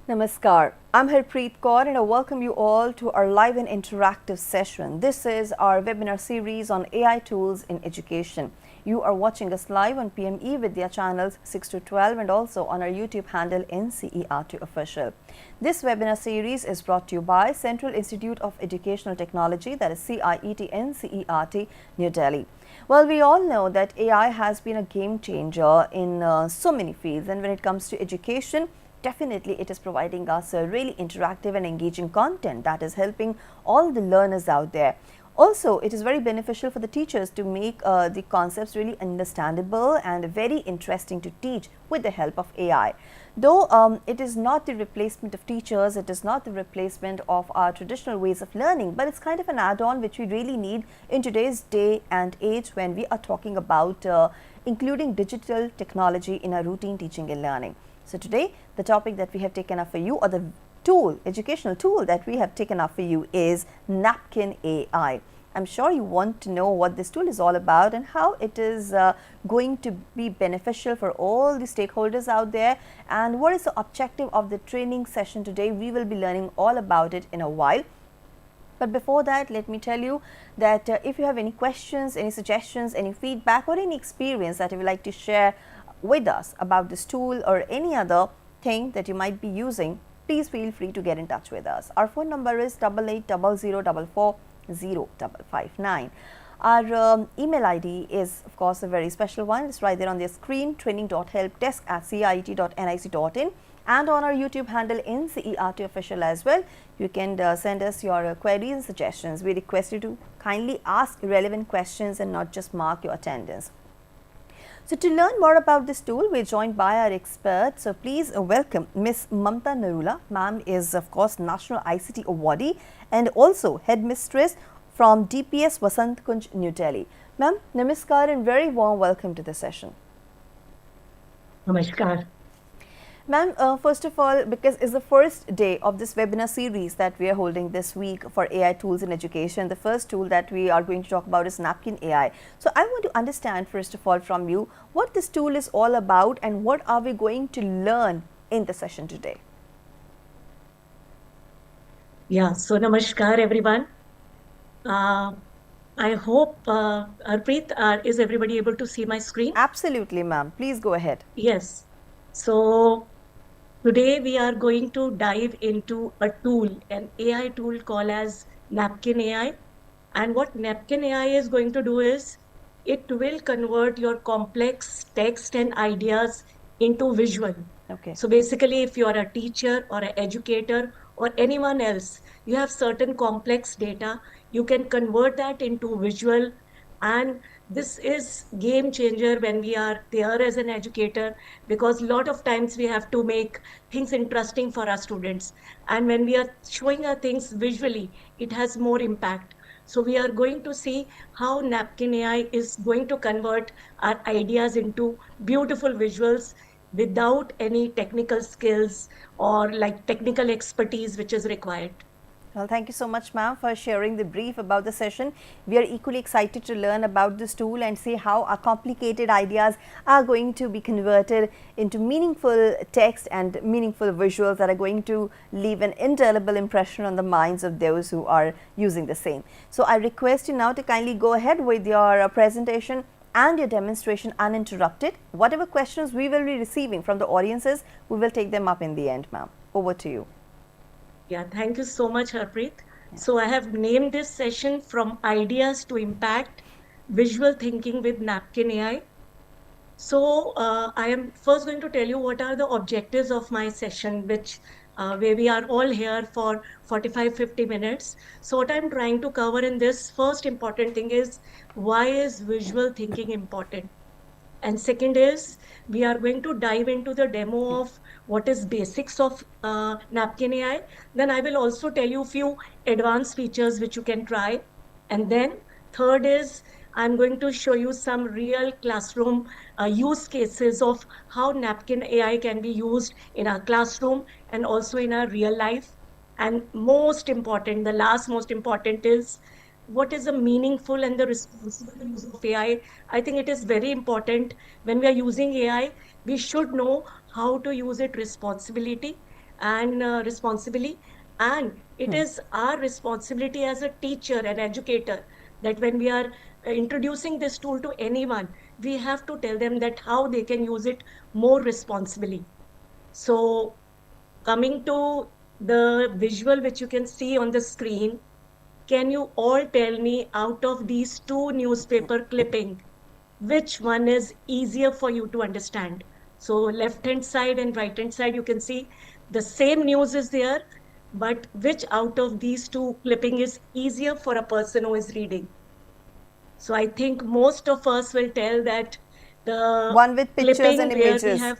Namaskar. I'm Harpreet Kaur and I welcome you all to our live and interactive session. This is our webinar series on AI tools in education. You are watching us live on PME Vidya channels 6 to 12 and also on our YouTube handle NCERT Official. This webinar series is brought to you by Central Institute of Educational Technology, that is CIET NCERT, New Delhi. Well, we all know that AI has been a game changer in so many fields, and when it comes to education, definitely it is providing us a really interactive and engaging content that is helping all the learners out there. Also, it is very beneficial for the teachers to make the concepts really understandable and very interesting to teach with the help of AI. Though it is not the replacement of teachers, it is not the replacement of our traditional ways of learning, but it's kind of an add-on which we really need in today's day and age when we are talking about including digital technology in our routine teaching and learning. So today, the topic that we have taken up for you, or the tool, educational tool that we have taken up for you, is Napkin AI. I'm sure you want to know what this tool is all about and how it is going to be beneficial for all the stakeholders out there, and what is the objective of the training session today. We will be learning all about it in a while. But before that, let me tell you that if you have any questions, any suggestions, any feedback, or any experience that you would like to share with us about this tool or any other thing that you might be using, please feel free to get in touch with us. Our phone number is 8800440559. Our email ID is, of course, a very special one. It's right there on the screen, training.helpdesk@ciet.nic.in, and on our YouTube handle NCERT Official as well. You can send us your queries and suggestions. We request you to kindly ask relevant questions and not just mark your attendance. So to learn more about this tool, we're joined by our expert. So please welcome Ms. Mamta Narula. Ma'am is, of course, National ICT Awardee and also Headmistress from DPS Vasant Kunj, New Delhi. Ma'am, namaskar and very warm welcome to the session. Namaskar. Ma'am, first of all, because it's the first day of this webinar series that we are holding this week for AI tools in education, the first tool that we are going to talk about is Napkin AI. So I want to understand, first of all, from you, what this tool is all about and what are we going to learn in the session today? Yeah, so namaskar everyone. I hope, Harpreet, is everybody able to see my screen? Absolutely, ma'am. Please go ahead. Yes. So today we are going to dive into a tool, an AI tool called as Napkin AI. And what Napkin AI is going to do is it will convert your complex text and ideas into visual. Okay. So basically, if you are a teacher or an educator or anyone else, you have certain complex data, you can convert that into visual. And this is game changer when we are there as an educator, because a lot of times we have to make things interesting for our students. And when we are showing our things visually, it has more impact. So we are going to see how Napkin AI is going to convert our ideas into beautiful visuals without any technical skills or like technical expertise which is required. Well, thank you so much, ma'am, for sharing the brief about the session. We are equally excited to learn about this tool and see how our complicated ideas are going to be converted into meaningful text and meaningful visuals that are going to leave an indelible impression on the minds of those who are using the same. So I request you now to kindly go ahead with your presentation and your demonstration uninterrupted. Whatever questions we will be receiving from the audiences, we will take them up in the end, ma'am. Over to you. Yeah, thank you so much, Harpreet. So I have named this session From Ideas to Impact, Visual Thinking with Napkin AI. So I am first going to tell you what are the objectives of my session, which where we are all here for 45-50 minutes. So what I'm trying to cover in this first important thing is, why is visual thinking important? And second is, we are going to dive into the demo of what is basics of Napkin AI. Then I will also tell you a few advanced features which you can try. And then third is, I'm going to show you some real classroom use cases of how Napkin AI can be used in our classroom and also in our real life. And most important, the last most important is, what is the meaningful and the responsible use of AI? I think it is very important when we are using AI, we should know how to use it responsibility and responsibly. And it is our responsibility as a teacher and educator that when we are introducing this tool to anyone, we have to tell them that how they can use it more responsibly. So coming to the visual which you can see on the screen, can you all tell me out of these two newspaper clipping, which one is easier for you to understand? So left hand side and right hand side, you can see the same news is there, but which out of these two clipping is easier for a person who is reading? So I think most of us will tell that the One with pictures clipping and where we images. have,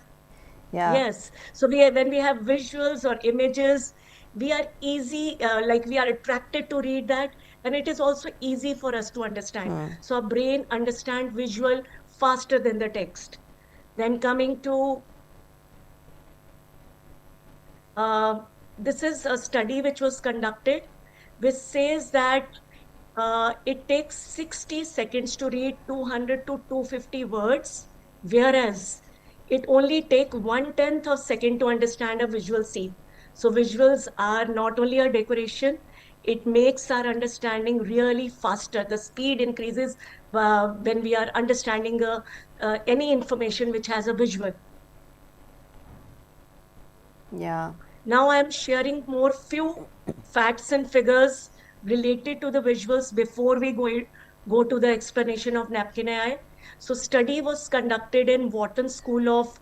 Yeah. yes. So when we have visuals or images, we are easy, like we are attracted to read that, and it is also easy for us to understand. So our brain understand visual faster than the text. Then coming to uh, this is a study which was conducted, which says that it takes 60 seconds to read 200 to 250 words, whereas it only take 1/10 of second to understand a visual scene. So visuals are not only a decoration, it makes our understanding really faster. The speed increases when we are understanding any information which has a visual. Yeah. Now I am sharing more few facts and figures related to the visuals before we go to the explanation of napkin AI. So study was conducted in Wharton School of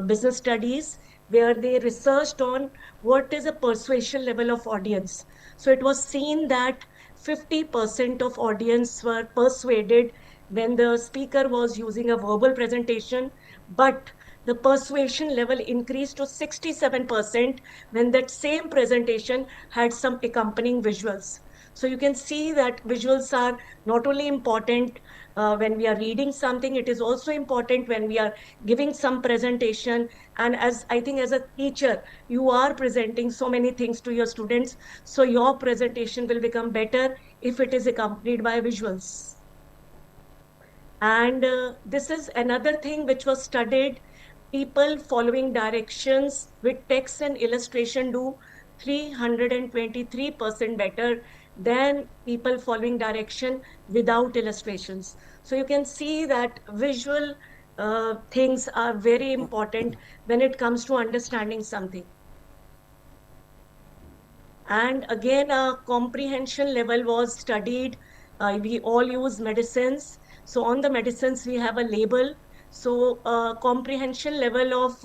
Business Studies, where they researched on what is a persuasion level of audience. So it was seen that 50% of audience were persuaded when the speaker was using a verbal presentation, but the persuasion level increased to 67% when that same presentation had some accompanying visuals. So you can see that visuals are not only important when we are reading something, it is also important when we are giving some presentation. And as I think as a teacher, you are presenting so many things to your students. So your presentation will become better if it is accompanied by visuals. And this is another thing which was studied. People following directions with text and illustration do 323% better than people following direction without illustrations. So you can see that visual things are very important when it comes to understanding something. And again, a comprehension level was studied. We all use medicines. So on the medicines, we have a label. So comprehension level of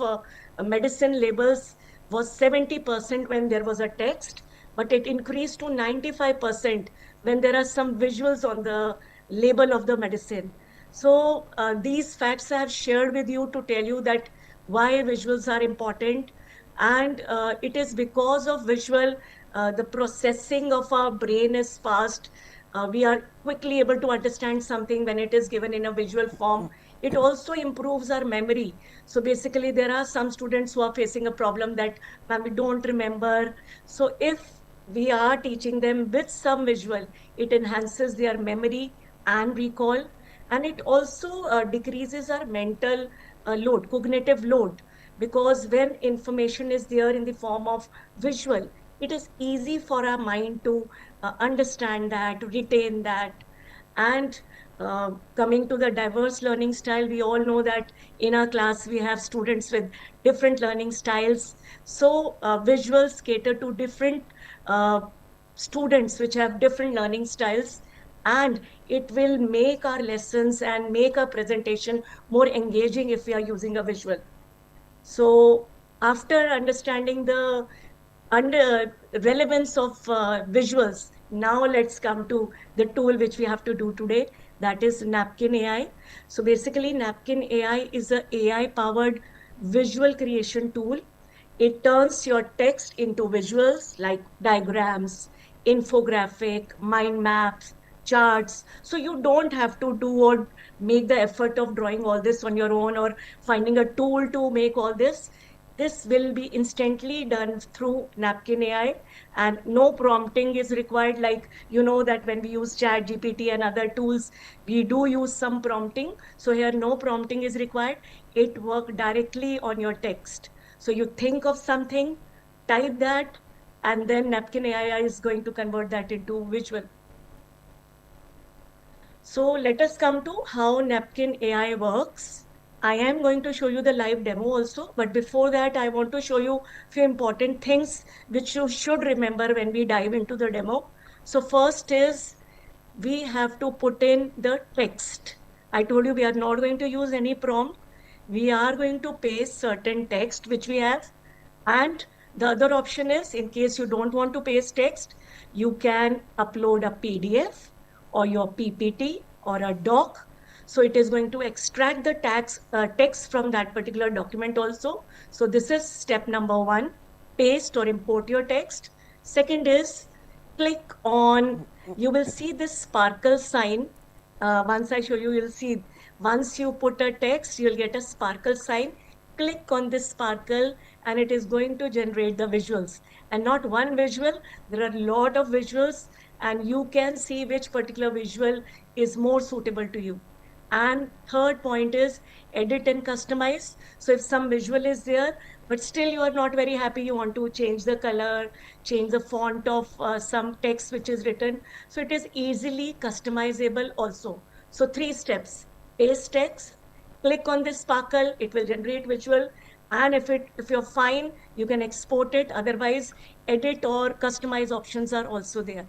medicine labels was 70% when there was a text, but it increased to 95% when there are some visuals on the label of the medicine. So these facts I have shared with you to tell you that why visuals are important. And it is because of visual, the processing of our brain is fast. We are quickly able to understand something when it is given in a visual form. It also improves our memory. So basically, there are some students who are facing a problem that, ma'am, we don't remember. So if we are teaching them with some visual, it enhances their memory and recall. And it also decreases our mental load, cognitive load, because when information is there in the form of visual, it is easy for our mind to understand that, retain that. And coming to the diverse learning style, we all know that in our class we have students with different learning styles. So visuals cater to different uh, students which have different learning styles, and it will make our lessons and make our presentation more engaging if we are using a visual. So after understanding the under relevance of visuals, now let's come to the tool which we have to do today, that is Napkin AI. So basically Napkin AI is a AI powered visual creation tool. It turns your text into visuals like diagrams, infographic, mind maps, charts. So you don't have to do or make the effort of drawing all this on your own or finding a tool to make all this. This will be instantly done through Napkin AI, and no prompting is required. Like, you know, that when we use Chat GPT and other tools, we do use some prompting. So here, no prompting is required. It works directly on your text. So you think of something, type that, and then Napkin AI is going to convert that into visual. So let us come to how Napkin AI works. I am going to show you the live demo also, but before that, I want to show you few important things which you should remember when we dive into the demo. So first is we have to put in the text. I told you we are not going to use any prompt. We are going to paste certain text which we have. And the other option is, in case you don't want to paste text, you can upload a PDF or your PPT or a doc. So it is going to extract the text from that particular document also. So this is step number one, paste or import your text. Second is click on, you will see this sparkle sign. Once I show you, you'll see, once you put a text, you'll get a sparkle sign. Click on this sparkle and it is going to generate the visuals. And not one visual, there are a lot of visuals, and you can see which particular visual is more suitable to you. And third point is edit and customize. So if some visual is there, but still you are not very happy, you want to change the color, change the font of some text which is written. So it is easily customizable also. So 3 steps: paste text, click on this sparkle, it will generate visual. And if you're fine, you can export it. Otherwise, edit or customize options are also there.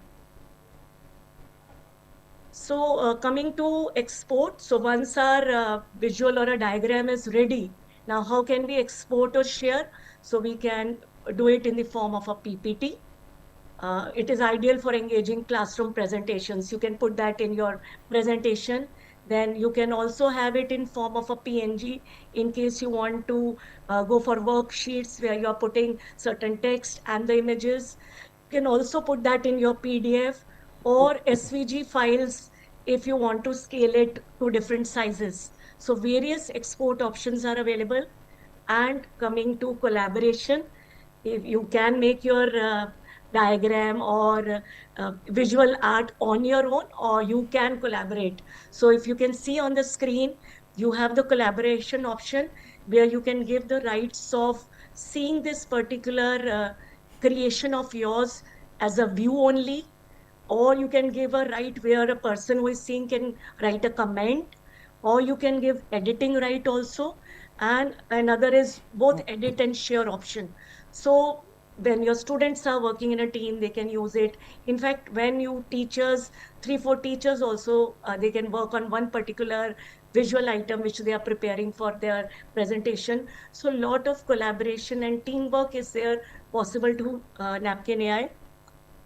So coming to export, so once our visual or a diagram is ready, now how can we export or share? So we can do it in the form of a PPT. It is ideal for engaging classroom presentations. You can put that in your presentation. Then you can also have it in form of a PNG in case you want to go for worksheets where you're putting certain text and the images. You can also put that in your PDF or SVG files if you want to scale it to different sizes. So various export options are available. And coming to collaboration, if you can make your diagram or visual art on your own, or you can collaborate. So if you can see on the screen, you have the collaboration option where you can give the rights of seeing this particular creation of yours as a view only, or you can give a right where a person who is seeing can write a comment, or you can give editing right also. And another is both edit and share option. So when your students are working in a team, they can use it. In fact, when you teachers, 3 4 teachers also, they can work on one particular visual item which they are preparing for their presentation. So a lot of collaboration and teamwork is there possible to Napkin AI.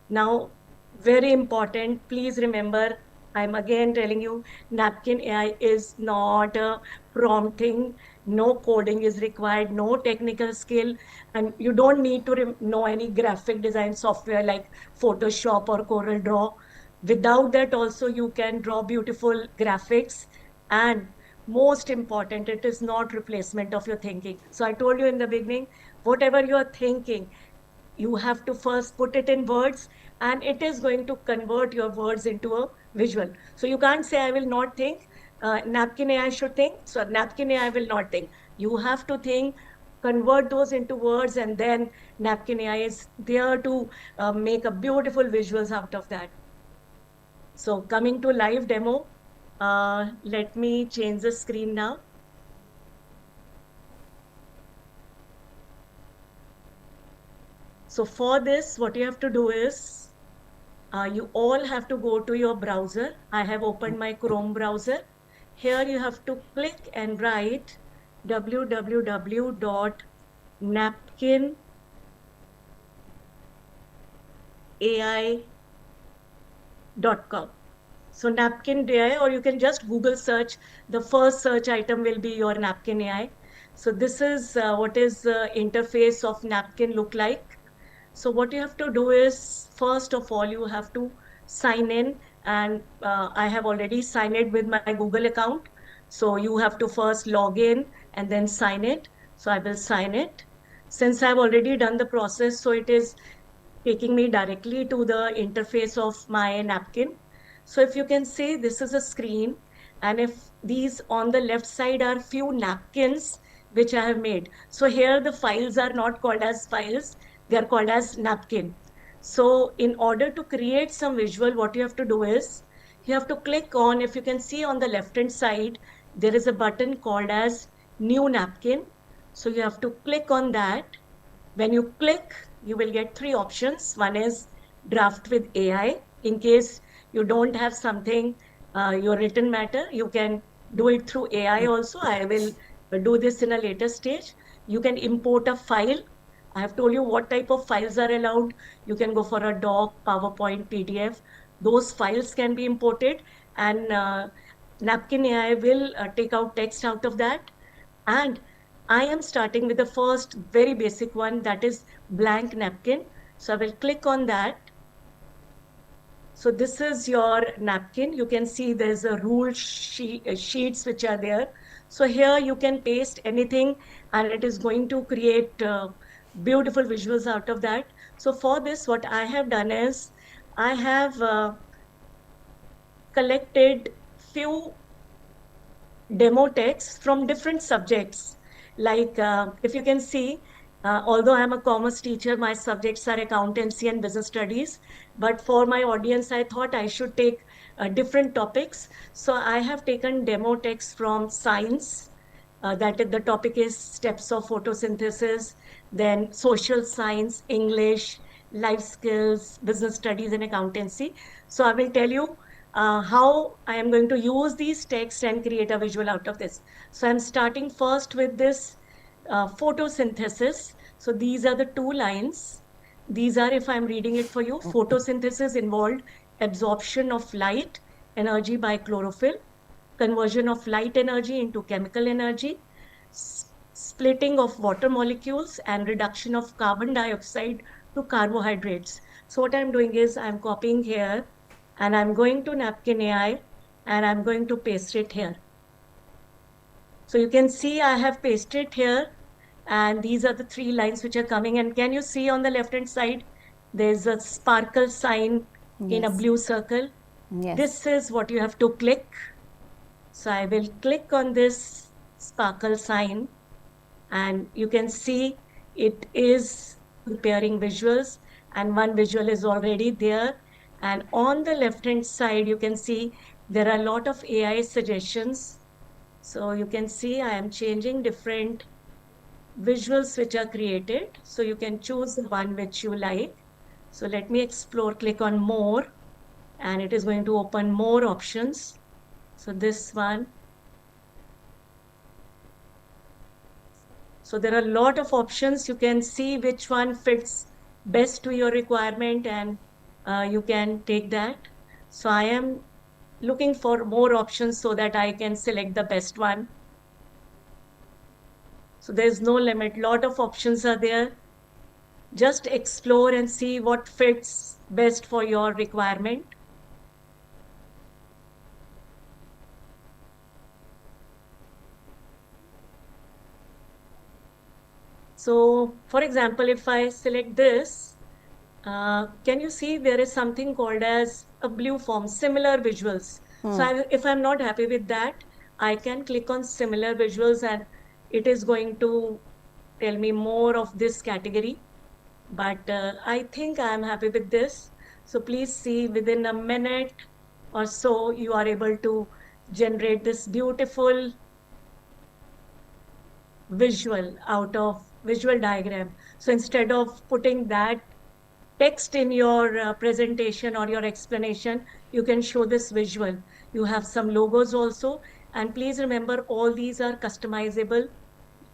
Now, very important, please remember, I'm again telling you, Napkin AI is not a prompting. No coding is required, no technical skill, and you don't need to know any graphic design software like Photoshop or Corel Draw. Without that also, you can draw beautiful graphics. And most important, it is not replacement of your thinking. So I told you in the beginning, whatever you're thinking, you have to first put it in words, and it is going to convert your words into a visual. So you can't say, I will not think, Napkin AI should think, so Napkin AI will not think. You have to think, convert those into words, and then Napkin AI is there to make a beautiful visuals out of that. So coming to live demo, let me change the screen now. So for this, what you have to do is, you all have to go to your browser. I have opened my Chrome browser. Here you have to click and write www.napkinai.com. So Napkin AI, or you can just Google search. The first search item will be your Napkin AI. So this is what is the interface of Napkin look like. So what you have to do is, first of all, you have to sign in, and I have already signed it with my Google account. So you have to first log in and then sign it. So I will sign it. Since I've already done the process, so it is taking me directly to the interface of my Napkin. So if you can see, this is a screen, and if these on the left side are few napkins which I have made. So here the files are not called as files. They are called as napkin. So in order to create some visual, what you have to do is you have to click on, if you can see on the left hand side, there is a button called as new napkin. So you have to click on that. When you click, you will get three options. One is draft with AI. In case you don't have something, your written matter, you can do it through AI also. I will do this in a later stage. You can import a file. I have told you what type of files are allowed. You can go for a doc, PowerPoint, PDF. Those files can be imported, and Napkin AI will take out text out of that. And I am starting with the first very basic one, that is blank napkin. So I will click on that. So this is your napkin. You can see there's a rule sheets which are there. So here you can paste anything and it is going to create beautiful visuals out of that. So for this, what I have done is I have collected few demo texts from different subjects. Like if you can see, although I'm a commerce teacher, my subjects are accountancy and business studies. But for my audience, I thought I should take different topics. So I have taken demo texts from science. The topic is steps of photosynthesis, then social science, English, life skills, business studies, and accountancy. So I will tell you how I am going to use these texts and create a visual out of this. So I'm starting first with this photosynthesis. So these are the two lines. These are, if I'm reading it for you, photosynthesis involved absorption of light energy by chlorophyll, conversion of light energy into chemical energy, splitting of water molecules, and reduction of carbon dioxide to carbohydrates. So what I'm doing is I'm copying here and I'm going to Napkin AI and I'm going to paste it here. So you can see I have pasted here and these are the three lines which are coming. And can you see on the left hand side, there's a sparkle sign in a Yes. blue circle. Yes. This is what you have to click. So I will click on this sparkle sign and you can see it is preparing visuals and one visual is already there. And on the left hand side, you can see there are a lot of AI suggestions. So you can see I am changing different visuals which are created. So you can choose the one which you like. So let me explore, click on more, and it is going to open more options. So this one. So there are a lot of options. You can see which one fits best to your requirement and you can take that. So I am looking for more options so that I can select the best one. So there's no limit. Lot of options are there. Just explore and see what fits best for your requirement. So for example, if I select this, can you see there is something called as a blue form, similar visuals. So if I'm not happy with that, I can click on similar visuals and it is going to tell me more of this category. But I think I'm happy with this. So please see within a minute or so, you are able to generate this beautiful visual diagram. So instead of putting that text in your presentation or your explanation, you can show this visual. You have some logos also. And please remember, all these are customizable.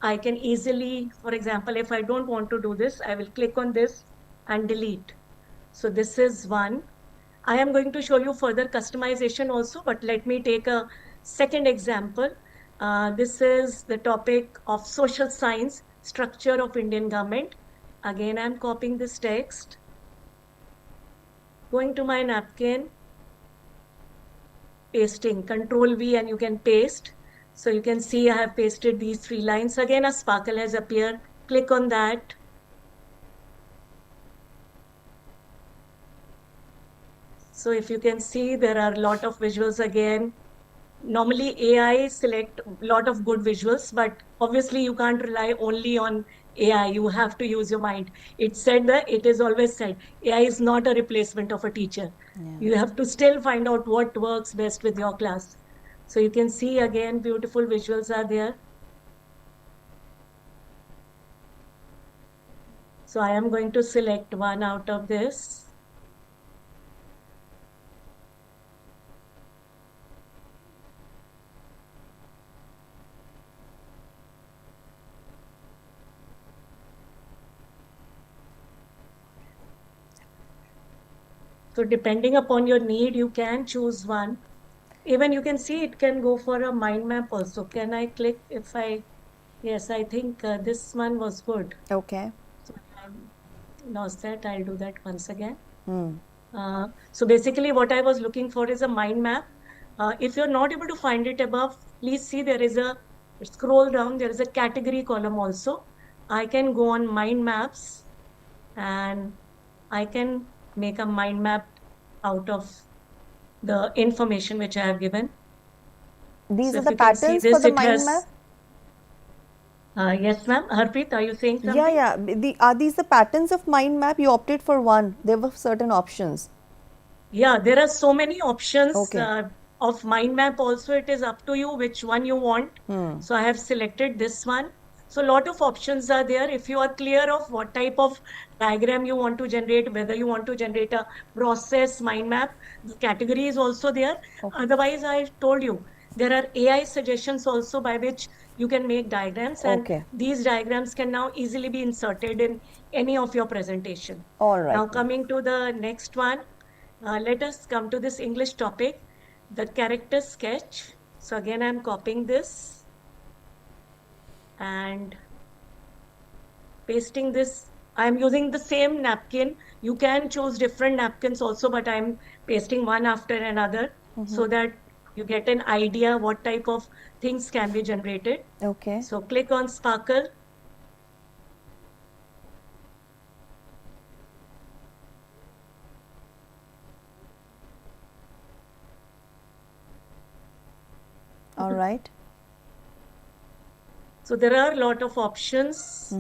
I can easily, for example, if I don't want to do this, I will click on this and delete. So this is one. I am going to show you further customization also, but let me take a second example. This is the topic of social science, structure of Indian government. Again, I'm copying this text, going to my napkin, pasting, Control V, and you can paste. So you can see I have pasted these three lines. Again, a sparkle has appeared. Click on that. So if you can see, there are a lot of visuals again. Normally AI select a lot of good visuals, but obviously you can't rely only on AI, you have to use your mind. It said that, it is always said, AI is not a replacement of a teacher. Yeah. You have to still find out what works best with your class. So you can see again, beautiful visuals are there. So I am going to select one out of this. So depending upon your need, you can choose one. Even you can see it can go for a mind map also. Can I click if I, yes, I think this one was good. Okay. So I lost that. I'll do that once again. Hmm. So basically what I was looking for is a mind map. If you're not able to find it above, please see there is a, scroll down, there is a category column also. I can go on mind maps and I can make a mind map out of the information which I have given. These So are if the you can see patterns for this, the it mind map? has, yes ma'am, Harpreet, are you saying Yeah, something? yeah. Are these the patterns of mind map? You opted for one. There were certain options. Yeah, there are so many options Okay. of mind map also. It is up to you which one you want. Hmm. So I have selected this one. So a lot of options are there. If you are clear of what type of diagram you want to generate, whether you want to generate a process mind map, the category is also there. Okay. Otherwise, I told you, there are AI suggestions also by which you can make diagrams, and Okay. these diagrams can now easily be inserted in any of your presentation. All right. Now coming to the next one, let us come to this English topic, the character sketch. So again, I'm copying this and pasting this. I'm using the same napkin. You can choose different napkins also, but I'm pasting one after another so that you get an idea what type of things can be generated. Okay. So click on Sparkle. All right. So there are a lot of options.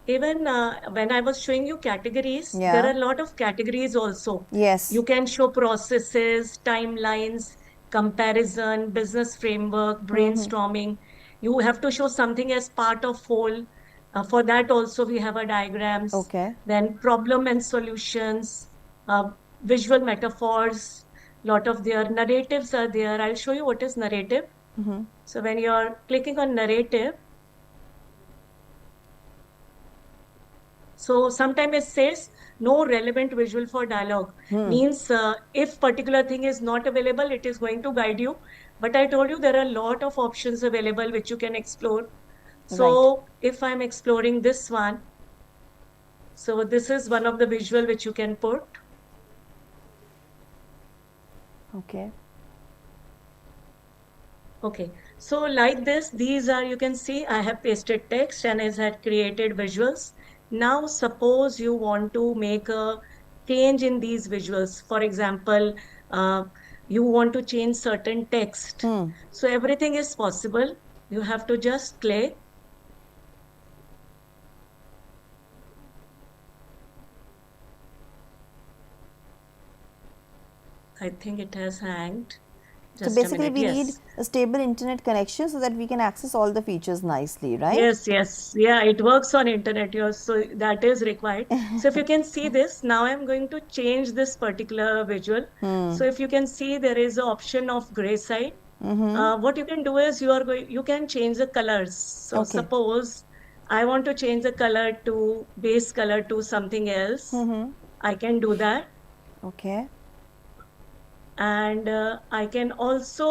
Even when I was showing you categories, there are Yeah. a lot of categories also. Yes. You can show processes, timelines, comparison, business framework, brainstorming. You have to show something as part of whole. For that also we have a diagrams. Okay. Then problem and solutions, uh, visual metaphors, lot of their narratives are there. I'll show you what is narrative. So when you're clicking on narrative, so sometimes it says no relevant visual for dialogue. Means if particular thing is not available, it is going to guide you. But I told you there are a lot of options available which you can explore. Right. So if I'm exploring this one, so this is one of the visual which you can put. Okay. Okay, so like this, these are, you can see I have pasted text and it had created visuals. Now, suppose you want to make a change in these visuals. For example, you want to change certain text. So everything is possible. You have to just click. I think it has hanged. So Just a basically minute. we need Yes. a stable internet connection so that we can access all the features nicely, right? Yes, yes. Yeah, it works on internet. Yes, so that is required. So if you can see this, now I'm going to change this particular visual. So if you can see, there is an option of gray side. What you can do is you can change the colors. So Okay. suppose I want to change the color to base color to something else. I can do that. Okay. And I can also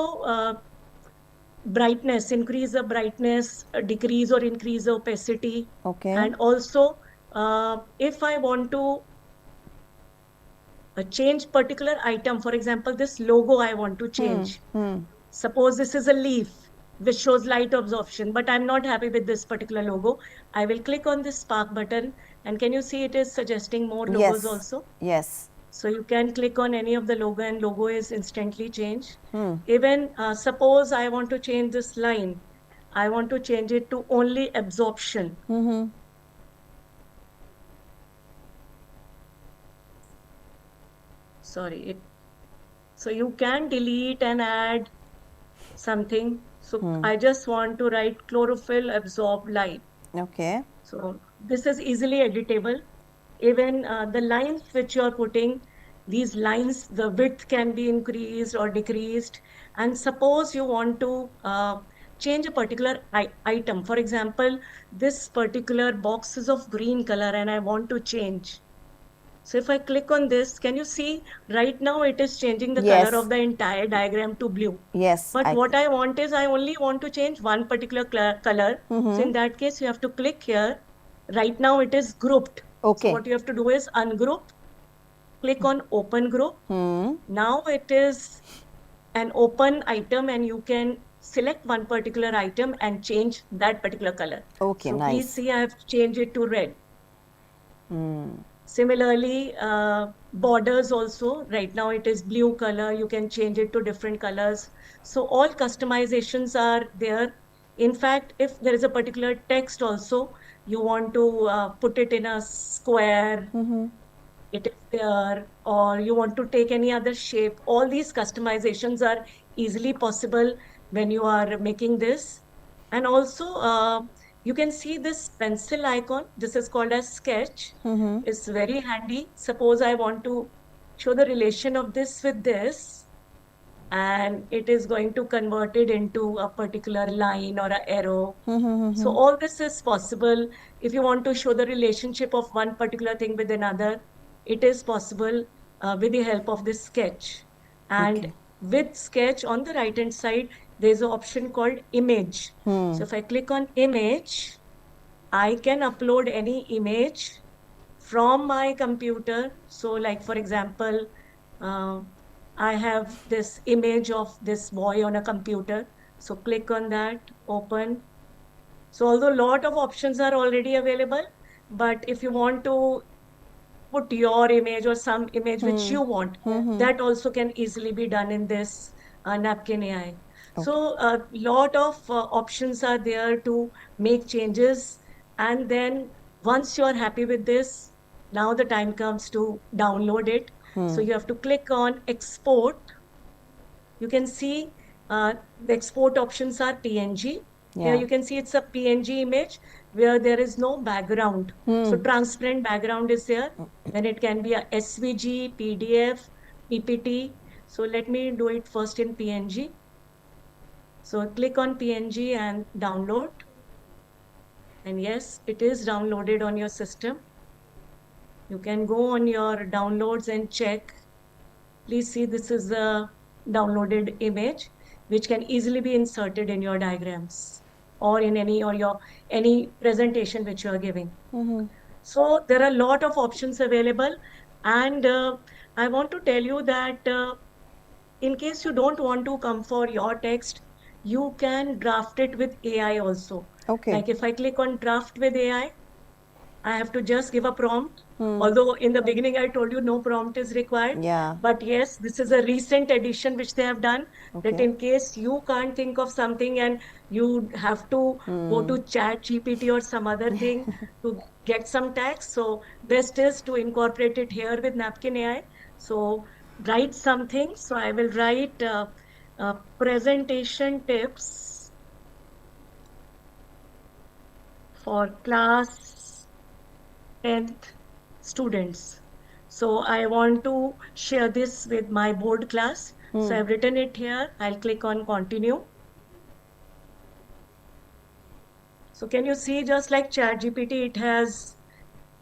brightness, increase the brightness, decrease or increase the opacity. Okay. And also, if I want to change particular item, for example, this logo I want to change. Suppose this is a leaf which shows light absorption, but I'm not happy with this particular logo. I will click on this spark button, and can you see it is suggesting more logos Yes. also? Yes. So you can click on any of the logo and logo is instantly changed. Even suppose I want to change this line. I want to change it to only absorption. Sorry. So you can delete and add something. So I just want to write chlorophyll absorb light. Okay. So this is easily editable. Even the lines which you are putting, these lines, the width can be increased or decreased. And suppose you want to change a particular item. For example, this particular box is of green color and I want to change. So if I click on this, can you see right now it is changing the color Yes. of the entire diagram to blue. Yes. But what I want is I only want to change one particular color. So in that case, you have to click here. Right now it is grouped. So Okay. what you have to do is ungroup, click on open group. Now it is an open item and you can select one particular item and change that particular color. Okay, So nice. please see, I have changed it to red. Similarly, borders also, right now it is blue color, you can change it to different colors. So all customizations are there. In fact, if there is a particular text also, you want to put it in a square, it is there, or you want to take any other shape, all these customizations are easily possible when you are making this. And also, you can see this pencil icon. This is called as sketch. It's very handy. Suppose I want to show the relation of this with this, and it is going to convert it into a particular line or an arrow. So all this is possible. If you want to show the relationship of one particular thing with another, it is possible with the help of this sketch. And Okay. with sketch on the right hand side, there's an option called image. So if I click on image, I can upload any image from my computer. So like, for example, I have this image of this boy on a computer. So click on that, open. So although a lot of options are already available, but if you want to put your image or some image which you want, that also can easily be done in this Napkin AI. So a lot of options are there to make changes. And then once you're happy with this, now the time comes to download it. So you have to click on export. You can see the export options are PNG. Here Yeah. you can see it's a PNG image where there is no background. So transparent background is there. Then it can be a SVG, PDF, PPT. So let me do it first in PNG. So click on PNG and download. And yes, it is downloaded on your system. You can go on your downloads and check. Please see, this is a downloaded image, which can easily be inserted in your diagrams or in any presentation which you are giving. So there are a lot of options available. And I want to tell you that in case you don't want to come for your text, you can draft it with AI also. Okay. Like if I click on draft with AI, I have to just give a prompt. Although in the beginning I told you no prompt is required. Yeah. But yes, this is a recent addition which they have done, that Okay. in case you can't think of something and you have to go to Chat GPT or some other thing to get some text. So best is to incorporate it here with Napkin AI. So write something. So I will write presentation tips for class 10th students. So I want to share this with my board class. So I've written it here. I'll click on continue. So can you see, just like ChatGPT, it has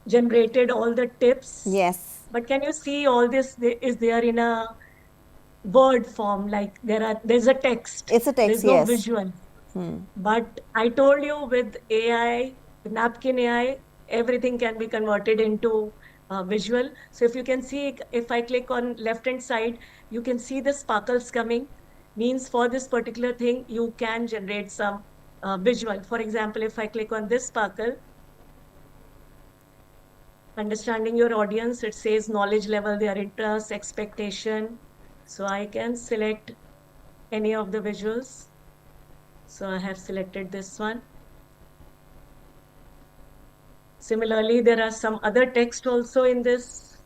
generated all the tips. Yes. But can you see all this is there in a word form? Like there's a text. It's a text, There's no yes. visual. But I told you with AI, with Napkin AI, everything can be converted into visual. So if you can see, if I click on left-hand side, you can see the sparkles coming. Means for this particular thing, you can generate some visual. For example, if I click on this sparkle, understanding your audience, it says knowledge level, their interest, expectation. So I can select any of the visuals. So I have selected this one. Similarly, there are some other text also in this.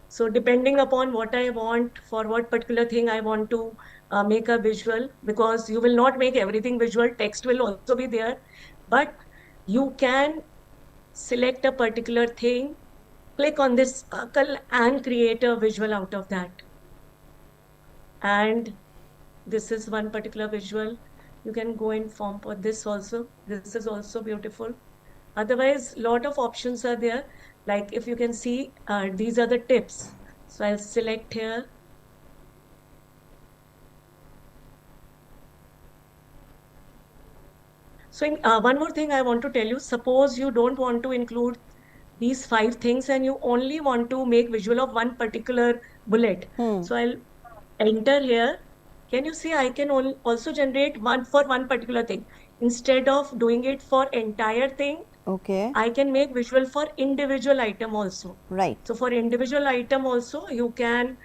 So depending upon what I want, for what particular thing I want to make a visual, because you will not make everything visual, text will also be there, but you can select a particular thing, click on this sparkle and create a visual out of that. And this is one particular visual. You can go in form for this also. This is also beautiful. Otherwise, lot of options are there. Like if you can see, these are the tips. So I'll select here. So one more thing I want to tell you, suppose you don't want to include these 5 things and you only want to make visual of one particular bullet. So I'll enter here. Can you see I can also generate one for one particular thing. Instead of doing it for entire thing, Okay. I can make visual for individual item also. Right. So for individual item also, you can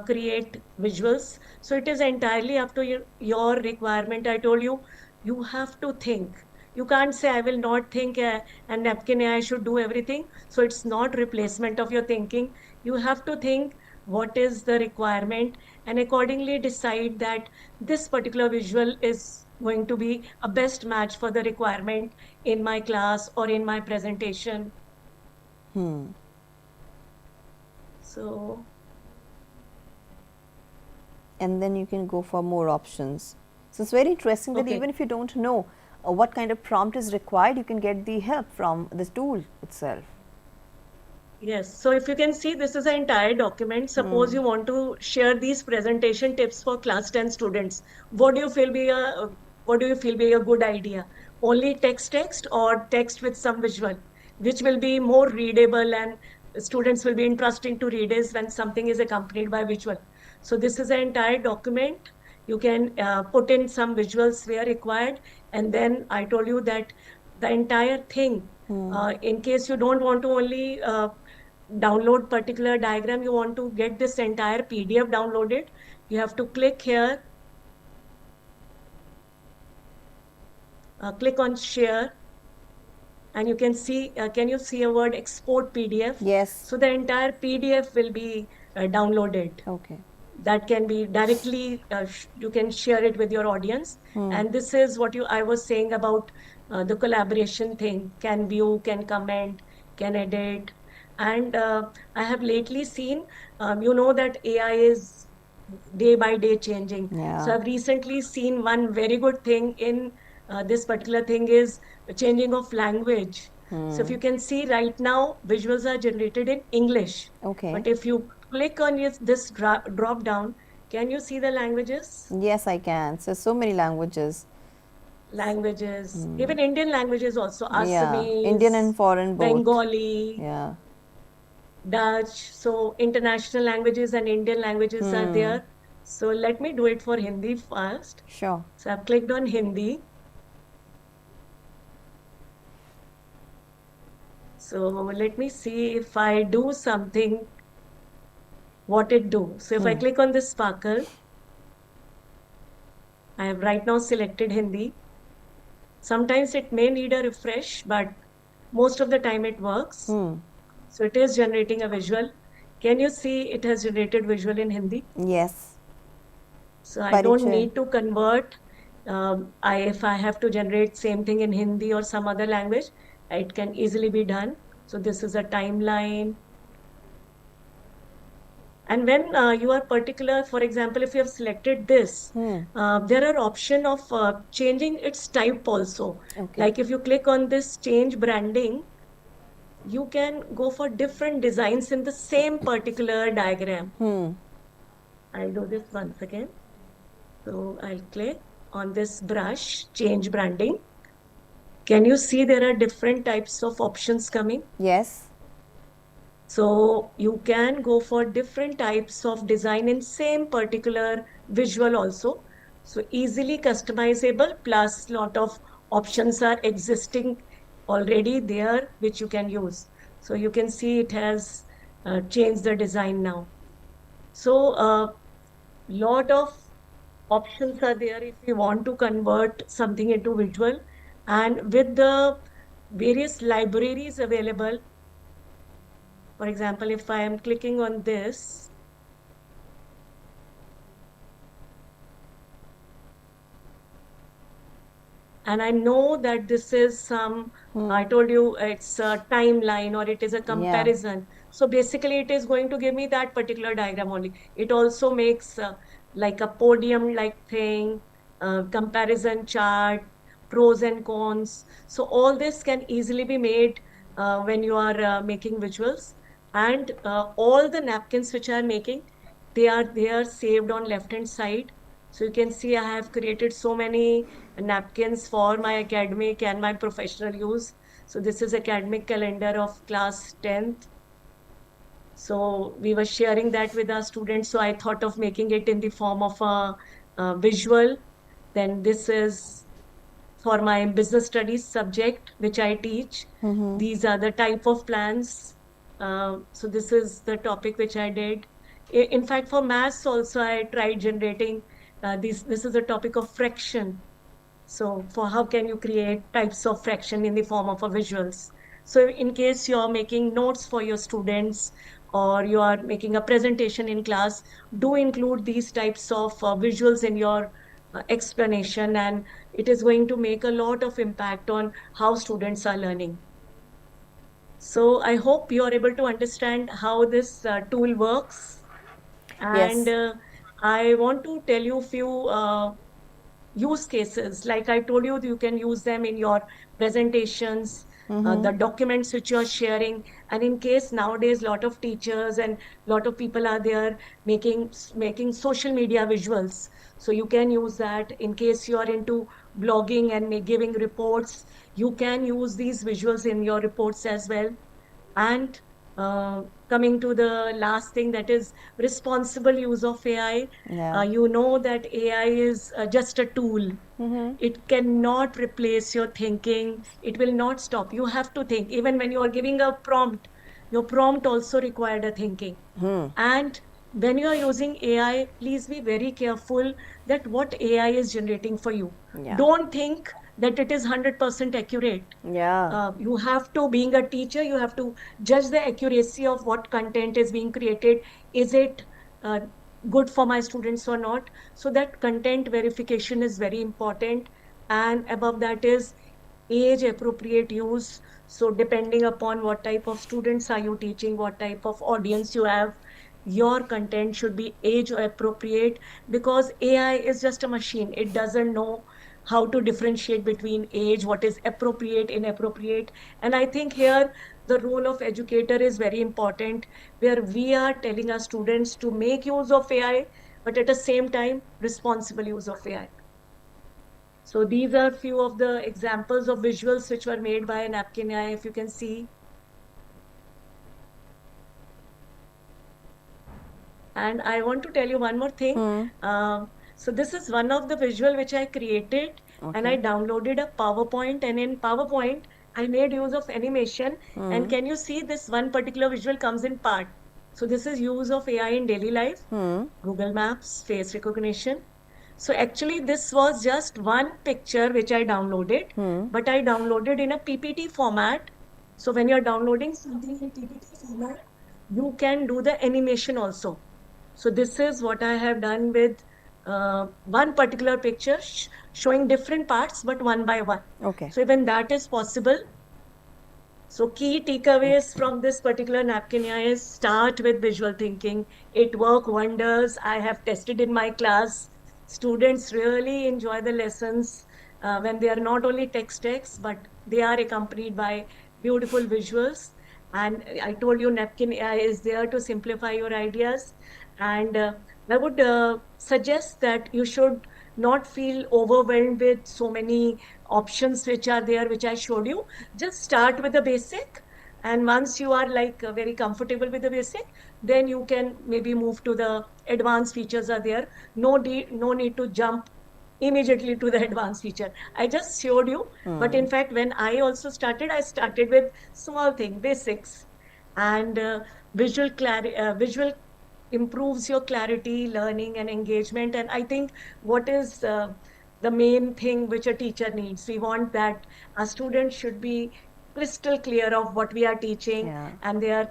create visuals. So it is entirely up to your requirement. I told you, you have to think. You can't say, I will not think and Napkin AI should do everything. So it's not replacement of your thinking. You have to think what is the requirement and accordingly decide that this particular visual is going to be a best match for the requirement in my class or in my presentation. So, And then you can go for more options. So it's very interesting that okay. even if you don't know what kind of prompt is required, you can get the help from this tool itself. Yes, so if you can see, this is an entire document. Suppose you want to share these presentation tips for class 10 students. What do you feel be a good idea? Only text or text with some visual, which will be more readable and students will be interesting to read is when something is accompanied by visual. So this is an entire document. You can put in some visuals where required. And then I told you that the entire thing, in case you don't want to only download particular diagram, you want to get this entire PDF downloaded, you have to click here, click on share, and you can see, can you see a word export PDF? Yes. So the entire PDF will be downloaded. Okay. That can be directly, you can share it with your audience. And this is what I was saying about the collaboration thing, can view, can comment, can edit. And I have lately seen, that AI is day by day changing. Yeah. So I've recently seen one very good thing in this particular thing is changing of language. So if you can see right now, visuals are generated in English. Okay. But if you click on this drop down, can you see the languages? Yes, I can. So many languages. Languages, even Indian languages also, Yeah. Assamese, Indian and foreign both. Bengali, Yeah. Dutch. So international languages and Indian languages are there. So let me do it for Hindi first. Sure. So I've clicked on Hindi. So let me see if I do something, what it do. So if I click on this sparkle, I have right now selected Hindi. Sometimes it may need a refresh, but most of the time it works. So it is generating a visual. Can you see it has generated visual in Hindi? Yes. So I don't need to convert. If I have to generate same thing in Hindi or some other language, it can easily be done. So this is a timeline. And when you are particular, for example, if you have selected this, there are option of changing its type also. Okay. Like if you click on this change branding, you can go for different designs in the same particular diagram. I'll do this once again. So I'll click on this brush, change branding. Can you see there are different types of options coming? Yes. So you can go for different types of design in same particular visual also. So easily customizable, plus lot of options are existing already there, which you can use. So you can see it has changed the design now. So lot of options are there if we want to convert something into visual. And with the various libraries available, for example, if I am clicking on this, and I know that this is some, I told you it's a timeline or it is a comparison. So basically, it is going to give me that particular diagram only. It also makes like a podium-like thing, comparison chart, pros and cons. So all this can easily be made when you are making visuals. And all the napkins which I am making, they are saved on left-hand side. So you can see I have created so many napkins for my academic and my professional use. So this is academic calendar of class 10th. So we were sharing that with our students. So I thought of making it in the form of a visual. Then this is for my business studies subject, which I teach. These are the type of plans. So this is the topic which I did. In fact, for maths also, I tried generating this is a topic of fraction. So for how can you create types of fraction in the form of a visuals? So in case you're making notes for your students or you are making a presentation in class, do include these types of visuals in your explanation, and it is going to make a lot of impact on how students are learning. So I hope you are able to understand how this tool works. And Yes. I want to tell you a few use cases. Like I told you, you can use them in your presentations, the documents which you're sharing. And in case nowadays, a lot of teachers and a lot of people are there making social media visuals. So you can use that in case you are into blogging and giving reports. You can use these visuals in your reports as well. And coming to the last thing, that is responsible use of AI. Yeah. You know that AI is just a tool. It cannot replace your thinking. It will not stop. You have to think. Even when you are giving a prompt, your prompt also required a thinking. And when you are using AI, please be very careful that what AI is generating for you. Yeah. Don't think that it is 100% accurate. Yeah. You have to, being a teacher, you have to judge the accuracy of what content is being created. Is it uh, good for my students or not? So that content verification is very important. And above that is age appropriate use. So depending upon what type of students are you teaching, what type of audience you have, your content should be age appropriate, because AI is just a machine. It doesn't know how to differentiate between age, what is appropriate, inappropriate. And I think here the role of educator is very important, where we are telling our students to make use of AI, but at the same time, responsible use of AI. So these are few of the examples of visuals which were made by Napkin AI, if you can see. And I want to tell you one more thing. So this is one of the visual which I created, and I downloaded a PowerPoint, and in PowerPoint, I made use of animation. And can you see this one particular visual comes in part? So this is use of AI in daily life, Google Maps, face recognition. So actually, this was just one picture which I downloaded, but I downloaded in a PPT format. So when you're downloading something in PPT format, you can do the animation also. So this is what I have done with one particular picture showing different parts, but one by one. Okay. So even that is possible. So key takeaways from this particular napkin AI is start with visual thinking. It works wonders. I have tested in my class. Students really enjoy the lessons when they are not only text, but they are accompanied by beautiful visuals. And I told you napkin AI is there to simplify your ideas. And I would suggest that you should not feel overwhelmed with so many options which are there, which I showed you. Just start with the basic. And once you are like very comfortable with the basic, then you can maybe move to the advanced features are there. No need to jump immediately to the advanced feature. I just showed you. But in fact, when I also started, I started with small thing, basics, and visual improves your clarity, learning, and engagement. And I think what is the main thing which a teacher needs. We want that our students should be crystal clear of what we are teaching, Yeah. and they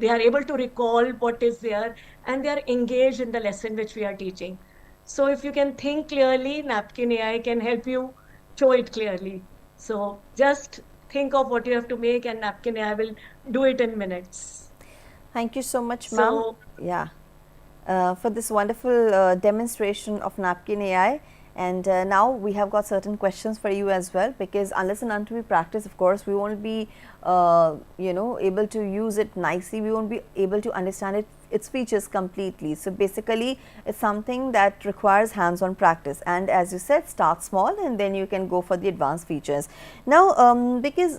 they are able to recall what is there, and they are engaged in the lesson which we are teaching. So if you can think clearly, Napkin AI can help you show it clearly. So just think of what you have to make, and Napkin AI will do it in minutes. Thank you so much, ma'am. So Yeah. For this wonderful demonstration of Napkin AI. And now we have got certain questions for you as well, because unless and until we practice, of course, we won't be, able to use it nicely. We won't be able to understand its features completely. So basically, it's something that requires hands-on practice. And as you said, start small, and then you can go for the advanced features. Now, because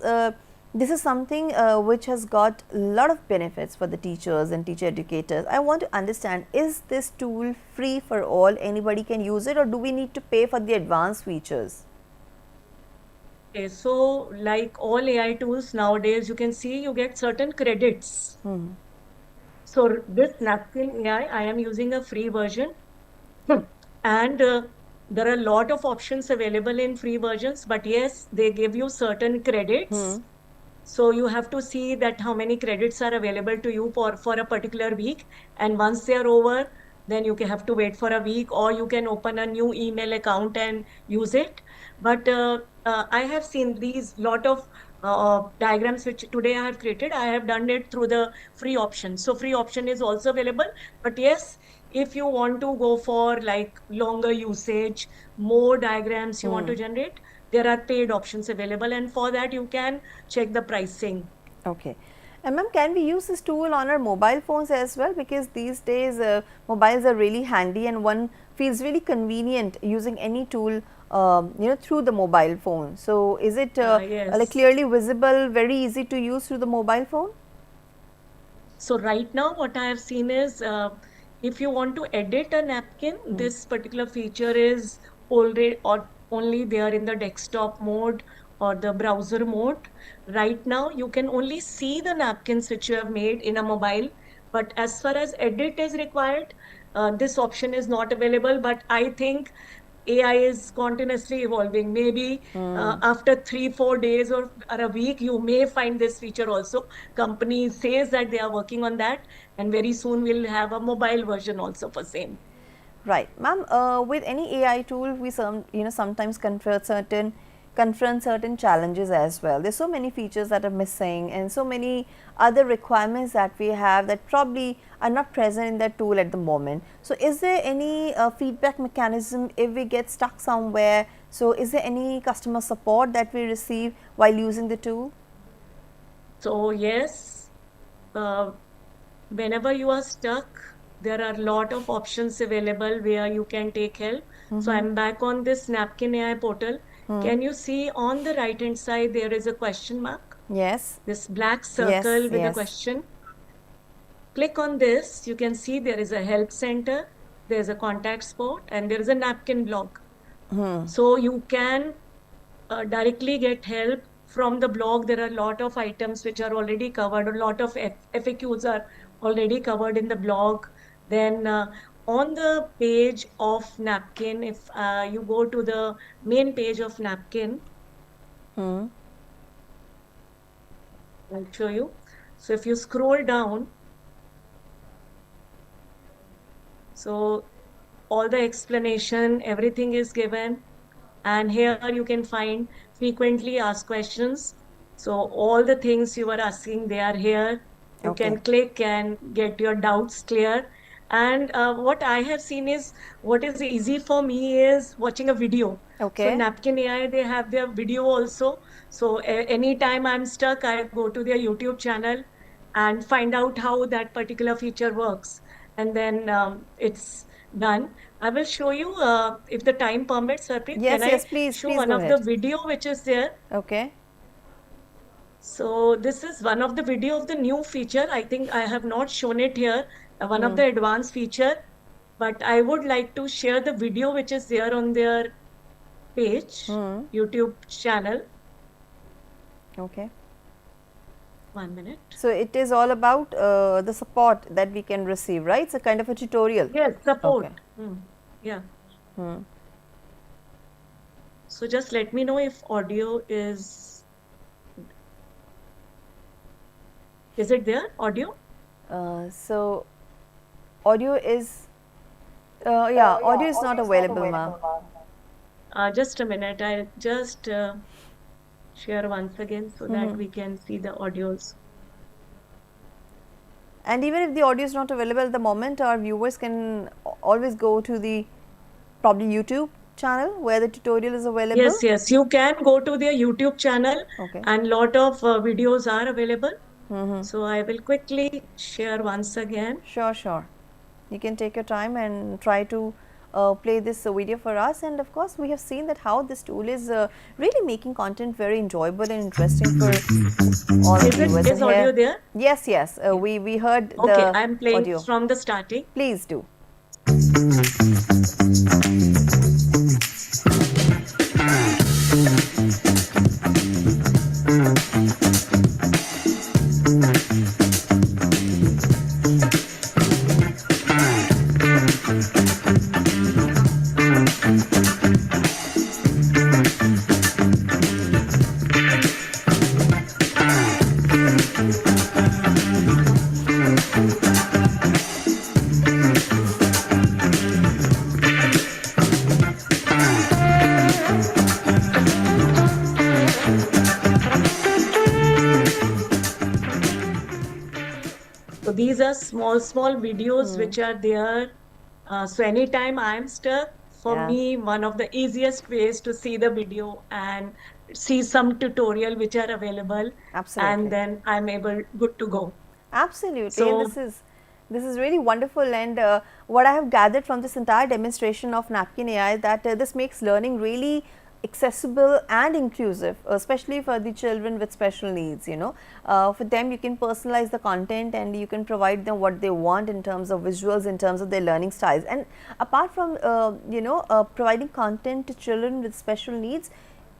this is something which has got a lot of benefits for the teachers and teacher educators. I want to understand, is this tool free for all? Anybody can use it, or do we need to pay for the advanced features? okay, so like all AI tools nowadays, you can see you get certain credits. So this Napkin AI, I am using a free version. And there are a lot of options available in free versions, but yes, they give you certain credits. So you have to see that how many credits are available to you for a particular week. And once they are over, then you can have to wait for a week, or you can open a new email account and use it. But I have seen these lot of diagrams which today I have created. I have done it through the free option. So free option is also available. But yes, if you want to go for like longer usage, more diagrams you want to generate, there are paid options available, and for that you can check the pricing. Okay. And ma'am, can we use this tool on our mobile phones as well? Because these days mobiles are really handy, and one feels really convenient using any tool through the mobile phone. So is it like Yes. clearly visible, very easy to use through the mobile phone? So right now what I have seen is if you want to edit a napkin, this particular feature is already or only there in the desktop mode or the browser mode. Right now you can only see the napkins which you have made in a mobile, but as far as edit is required, this option is not available. But I think AI is continuously evolving. Maybe after 3-4 days or a week, you may find this feature also. Company says that they are working on that, and very soon we'll have a mobile version also for same. Right, ma'am. With any AI tool, we sometimes confront certain challenges as well. There's so many features that are missing, and so many other requirements that we have that probably are not present in that tool at the moment. So, is there any feedback mechanism if we get stuck somewhere? So, is there any customer support that we receive while using the tool? So yes, uh, whenever you are stuck, there are a lot of options available where you can take help. So I'm back on this Napkin AI portal. Can you see on the right hand side there is a question mark? Yes. This black Yes. circle with a Yes. question. Click on this, you can see there is a help center, there's a contact spot, and there is a napkin blog. So you can directly get help from the blog. There are a lot of items which are already covered, a lot of FAQs are already covered in the blog. Then on the page of Napkin, if you go to the main page of Napkin, I'll show you. So if you scroll down, so all the explanation, everything is given. And here you can find frequently asked questions. So all the things you were asking, they are here. You Okay. can click and get your doubts clear. And what I have seen is what is easy for me is watching a video. So Okay. Napkin AI, they have their video also. So anytime I'm stuck, I go to their YouTube channel and find out how that particular feature works. And then it's done. I will show you if the time permits, Harpreet. Can Yes. I Yes. Please. show Please one go of the ahead. video which is there? Okay. So this is one of the video of the new feature. I think I have not shown it here, one of the advanced feature, but I would like to share the video which is there on their page, YouTube channel. Okay. 1 minute. So it is all about the support that we can receive, right? It's a kind of a tutorial. Yes, support. Okay. Yeah. So just let me know if audio is it there, audio? So audio is, yeah, audio is not available, ma'am. Just a minute, I'll just share once again so that we can see the audios. And even if the audio is not available at the moment, our viewers can always go to the probably YouTube channel where the tutorial is available. Yes, yes, you can go to their YouTube channel. Okay. And lot of videos are available. So I will quickly share once again. Sure, sure. You can take your time and try to play this video for us. And of course, we have seen that how this tool is really making content very enjoyable and interesting for all the viewers. Is audio there? Yes, yes. We heard Okay, the I'm playing audio from the starting. Please do. So these are small videos which are there. So anytime I am stuck, for me, one of the easiest ways to see the video and see some tutorial which are available. Absolutely. And then I'm good to go. Absolutely. So, And this is really wonderful, and what I have gathered from this entire demonstration of Napkin AI that this makes learning really accessible and inclusive, especially for the children with special needs. You know, for them you can personalize the content and you can provide them what they want in terms of visuals, in terms of their learning styles. And apart from providing content to children with special needs,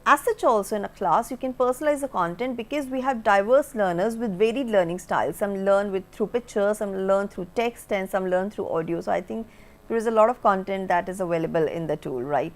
as such also in a class you can personalize the content, because we have diverse learners with varied learning styles. Some learn through pictures, some learn through text, and some learn through audio. So I think there is a lot of content that is available in the tool, right?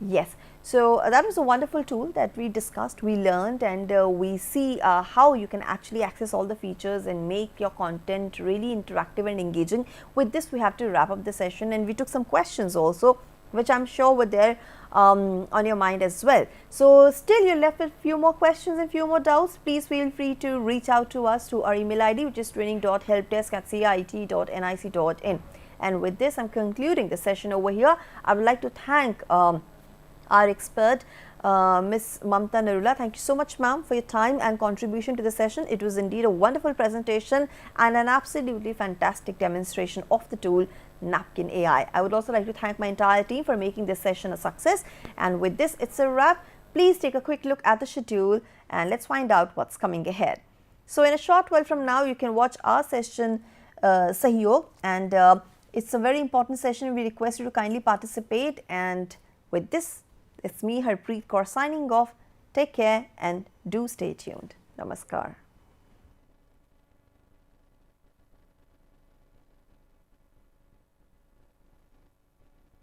Yes. So that was a wonderful tool that we discussed, we learned, and we see how you can actually access all the features and make your content really interactive and engaging. With this we have to wrap up the session, and we took some questions also, which I'm sure were there on your mind as well. So still you're left with few more questions and few more doubts. Please feel free to reach out to us through our email ID, which is training.helpdesk@cit.nic.in. And with this, I'm concluding the session over here. I would like to thank our expert, Ms. Mamta Narula. Thank you so much, ma'am, for your time and contribution to the session. It was indeed a wonderful presentation and an absolutely fantastic demonstration of the tool Napkin AI. I would also like to thank my entire team for making this session a success. And with this, it's a wrap. Please take a quick look at the schedule and let's find out what's coming ahead. So in a short while from now, you can watch our session Sahyog, and it's a very important session. We request you to kindly participate. And with this, it's me, Harpreet Kaur, signing off. Take care and do stay tuned. Namaskar.